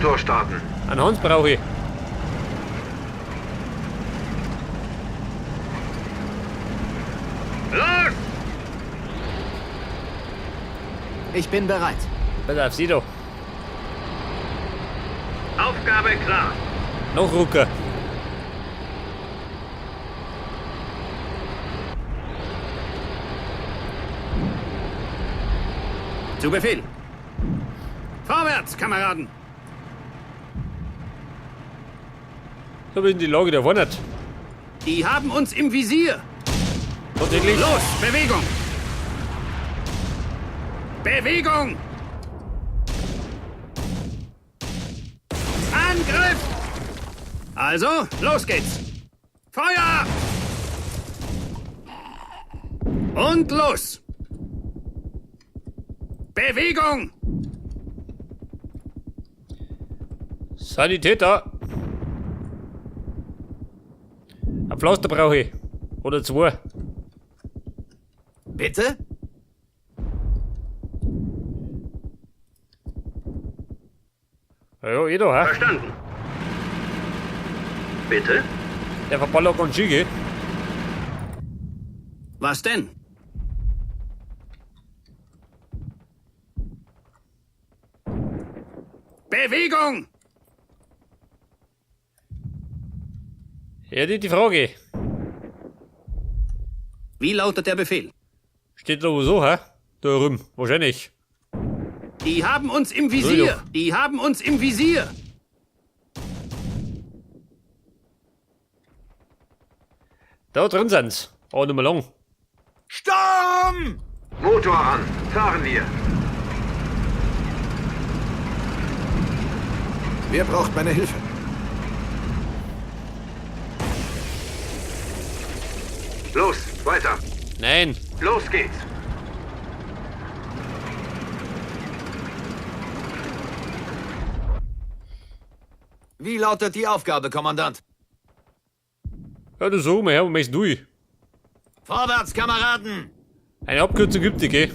Motor starten. Einen Hans brauche ich. Los! Ich bin bereit. Pass auf, sieh doch. Aufgabe klar. Noch Rucker. Zu Befehl. Vorwärts, Kameraden. So ist die Lage der Wandert. Die haben uns im Visier. Tatsächlich. Los, Bewegung. Bewegung. Angriff. Also, los geht's. Feuer. Und los. Bewegung. Sanitäter. Ein Pflaster brauche ich. Oder zwei. Bitte? Ja, jeder, hä? Verstanden. Bitte? Der Verballer kann schicken. Was denn? Bewegung! Ja, die Frage. Wie lautet der Befehl? Steht da wo so, hä? Da rum, wahrscheinlich. Die haben uns im Visier! Die haben uns im Visier! Da drin sind's. Oh, nicht mehr lang. Sturm! Motor an. Fahren wir. Wer braucht meine Hilfe? Los, weiter. Nein. Los geht's. Wie lautet die Aufgabe, Kommandant? Ja, du sag mal her, was möchtest du? Vorwärts, Kameraden! Eine Abkürzung gibt es, gell?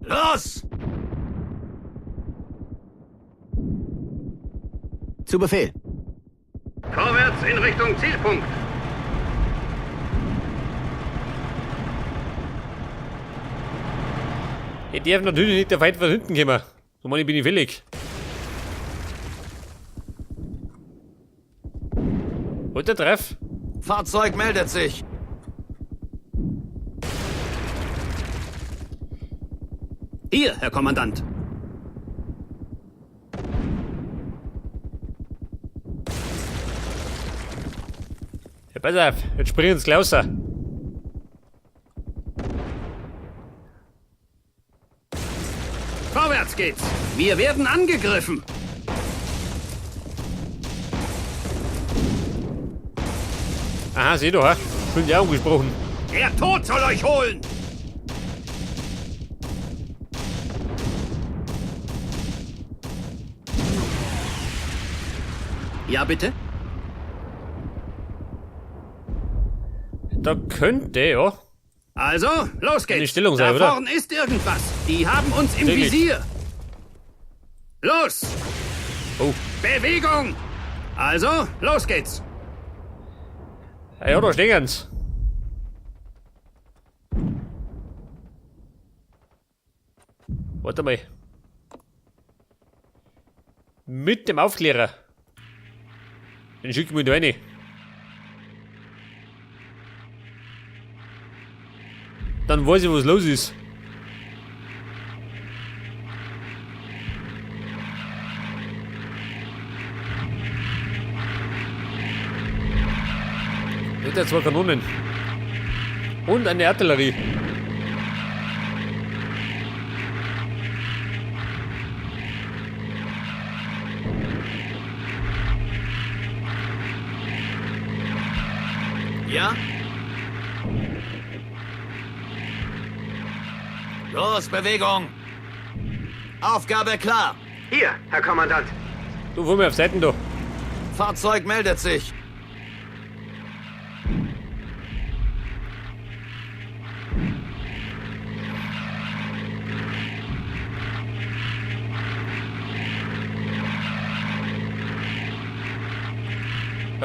Los! Zu Befehl. Vorwärts in Richtung Zielpunkt. Ich darf natürlich nicht der weit von hinten kommen. So meine ich, bin ich willig. Und der Treff? Fahrzeug meldet sich. Hier, Herr Kommandant. Ja, pass auf, jetzt springen ins Klauser. Vorwärts geht's. Wir werden angegriffen. Aha, seh doch, ha? Bin ja umgesprochen. Der Tod soll euch holen. Ja, bitte? Da könnte, ja. Also, los geht's. Eine Stellung da sei, oder? vorn ist irgendwas. Die haben uns im Wirklich? Visier. Los! Oh. Bewegung! Also, los geht's. Ja, da stehen's. Warte mal. Mit dem Aufklärer. Den schicken wir da rein. Dann weiß ich, was los ist. Mit der zwei Kanonen. Und eine Artillerie. Ja? Los, Bewegung! Aufgabe klar! Hier, Herr Kommandant. Du, vor mir auf Seiten da. Fahrzeug meldet sich.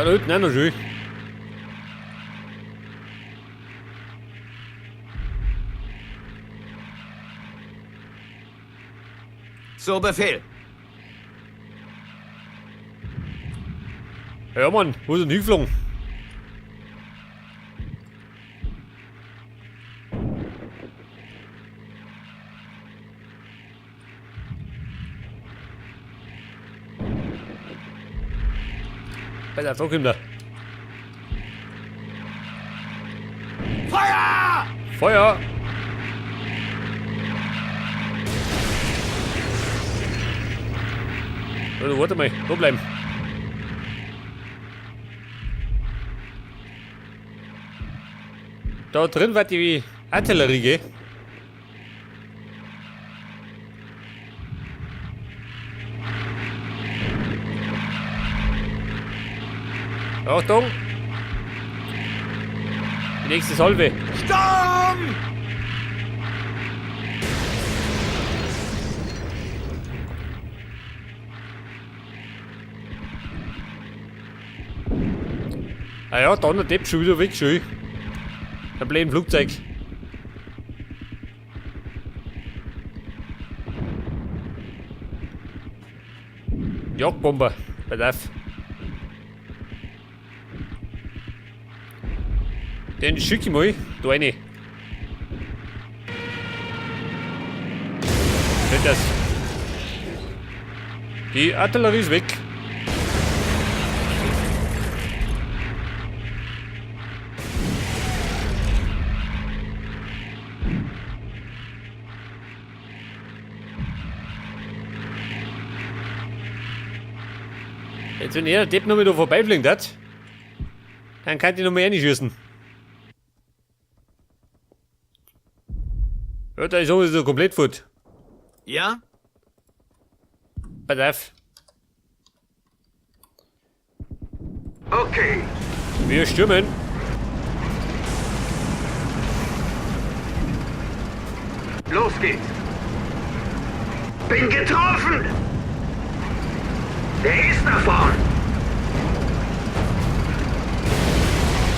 Da hinten auch noch schön. So Befehl. Ja, Mann, wo ist denn hingeflogen? Da kommt er. Feuer! Feuer! Also, warte mal, da bleiben. Da drin war die Artillerie, gell? Achtung! Die nächste Salve. Sturm! Ah ja, dann der Depp schon wieder weg, schön. Ein blöden Flugzeug. Jagdbomber, Bedarf. Den schicke ich mal da rein. Nicht das. Die Artillerie ist weg. Jetzt, wenn er der Depp noch mal da vorbeifliegt hat, dann kann ich noch mal reinschießen. Ja, da ist sowieso komplett fort. Ja? Pass auf. Okay. Wir stürmen. Los geht's. Bin getroffen! Der ist da vorn!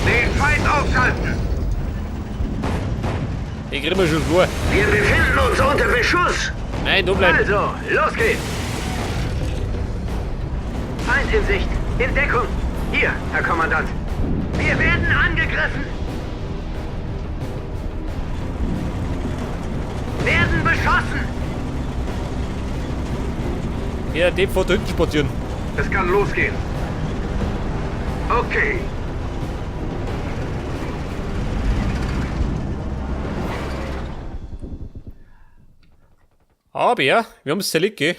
Den Feind aufhalten! Ich krieg mir schon vor. Wir befinden uns unter Beschuss! Nein, du bleibst. Also, los geht's! Feind in Sicht! In Deckung! Hier, Herr Kommandant! Wir werden angegriffen! Werden beschossen! Ja, Depp vor hinten spazieren. Es kann losgehen. Okay. Aber ja, wir haben es zerlegt, gell?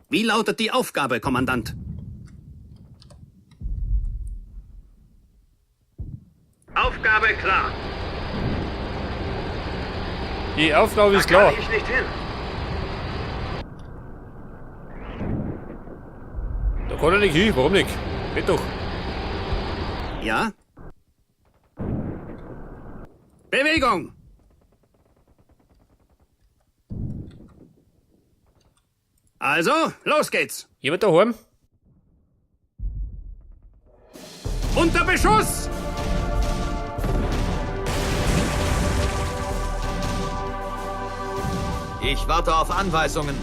Wie lautet die Aufgabe, Kommandant? Aufgabe klar. Die Aufgabe ist Da klar. kann ich nicht hin. Da kann er nicht hin, warum nicht? Geht doch. Ja? Bewegung! Also, los geht's! Jemand daheim? Unter Beschuss! Ich warte auf Anweisungen.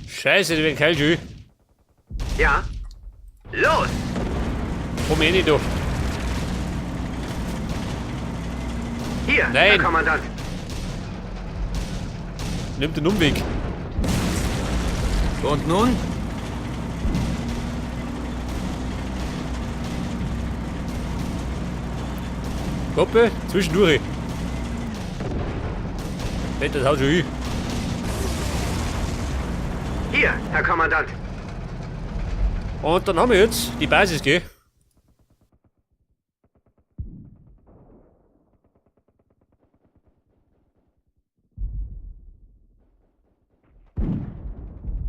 Scheiße, die werden kalt schön. Ja. Los! Komm eh nicht da. Hier, Nein. Herr Kommandant. Nimm den Umweg. Und nun? Koppel, zwischendurch. Nicht, das haut schon hin. Hier, Herr Kommandant. Und dann haben wir jetzt die Basis, gell?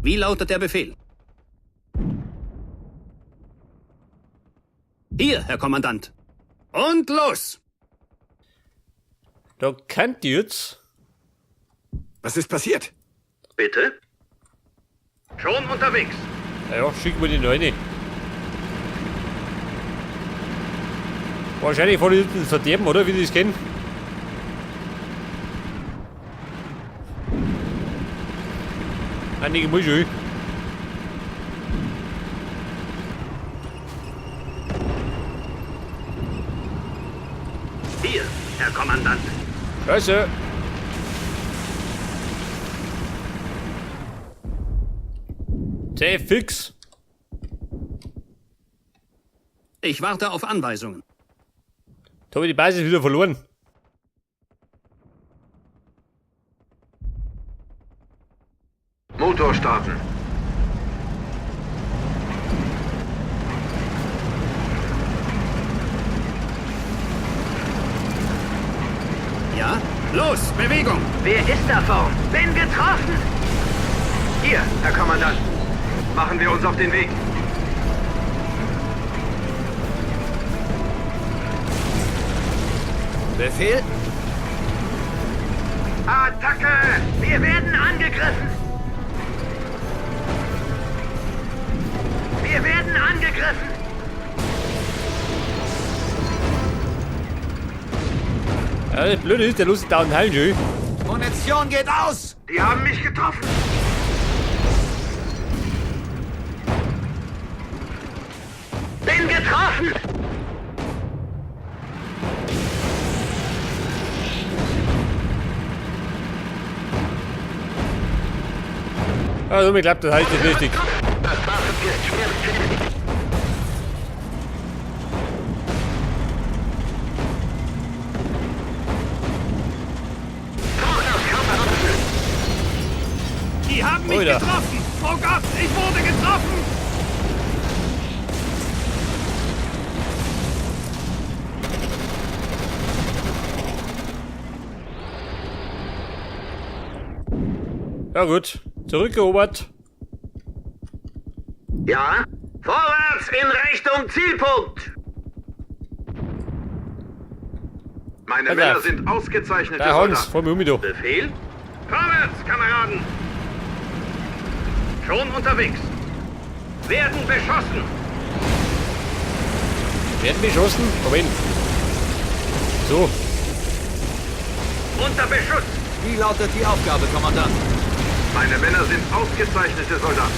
Wie lautet der Befehl? Hier, Herr Kommandant. Und los! Da kann die jetzt. Was ist passiert? Bitte? Schon unterwegs. Naja, schicken wir die Neune. Wahrscheinlich voll ins Verderben, oder? Wie die das kennen. Einige muss ich. Hier, Herr Kommandant. Scheiße. Sehr fix. Ich warte auf Anweisungen. Da habe ich die Basis wieder verloren. Motor starten. Ja? Los, Bewegung! Wer ist da vorn? Bin getroffen! Hier, Herr Kommandant. Machen wir uns auf den Weg. Befehl? Attacke! Wir werden angegriffen! Wir werden angegriffen! Ja, das Blöde ist, der Lust da und Hallen schön. Munition geht aus! Die haben mich getroffen! Bin getroffen! Also mir klappt das halt nicht richtig. Das Waffen ist schwer beschädigt. Die haben mich Oida. getroffen! Oh Gott, ich wurde getroffen! Ja gut, zurückerobert. Ja? Vorwärts in Richtung Zielpunkt! Meine Pass Männer auf. sind ausgezeichnete Da Hans, Soldaten. vor mir um mich da. Befehl? Vorwärts, Kameraden! Schon unterwegs. Werden beschossen. Werden beschossen? Moment. So, Unter Beschuss. Wie lautet die Aufgabe, Kommandant? Meine Männer sind ausgezeichnete Soldaten.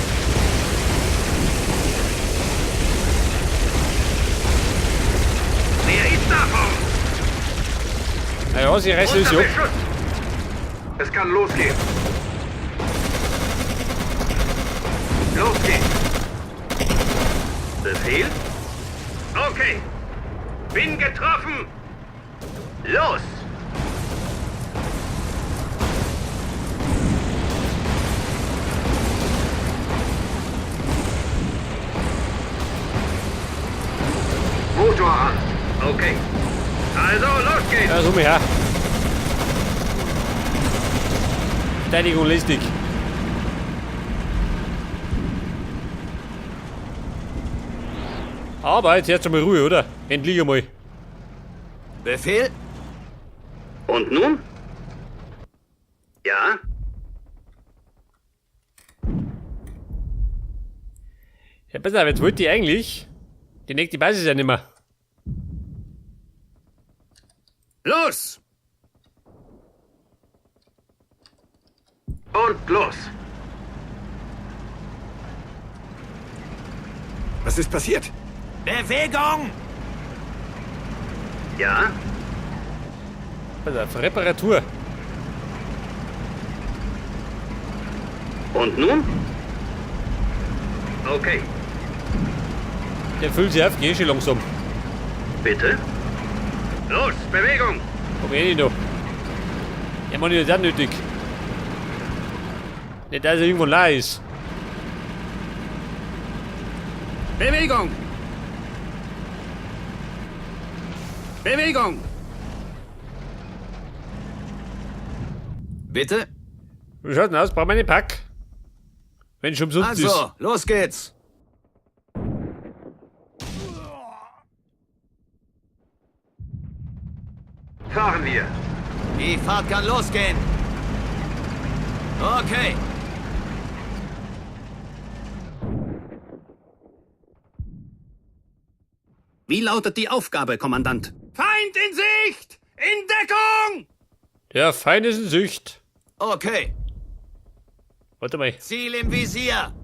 Wer ist da vorn? naja, sie reißen uns Unter ja ab. Beschuss. Es kann losgehen. Los geht's. Befehl? Okay. Bin getroffen. Los. Motor an. Okay. Also, los geht's. Ja, so mir her. Verteidigung lästig. Aber jetzt herrscht mal Ruhe, oder? Endlich einmal. Befehl? Und nun? Ja? Ja, pass auf, jetzt wollte ich eigentlich. Die nächste Basis ja nicht mehr. Los! Und los. Was ist passiert? Bewegung! Ja? Pass auf, Reparatur. Und nun? Okay. Der füllt sich auf, geh schon langsam. Bitte? Los, Bewegung! Komm eh nicht noch. Ja, man, das ist auch nötig. Nicht, dass er irgendwo leer ist. Bewegung! Bewegung! Bitte? Wie schaut denn aus? Brauchen wir einen Pack? Wenn schon umsonst ist. Also, los geht's! Fahren wir. Die Fahrt kann losgehen. Okay. Wie lautet die Aufgabe, Kommandant? Feind in Sicht! In Deckung! Der Feind ist in Sicht. Okay. Warte mal. Ziel im Visier.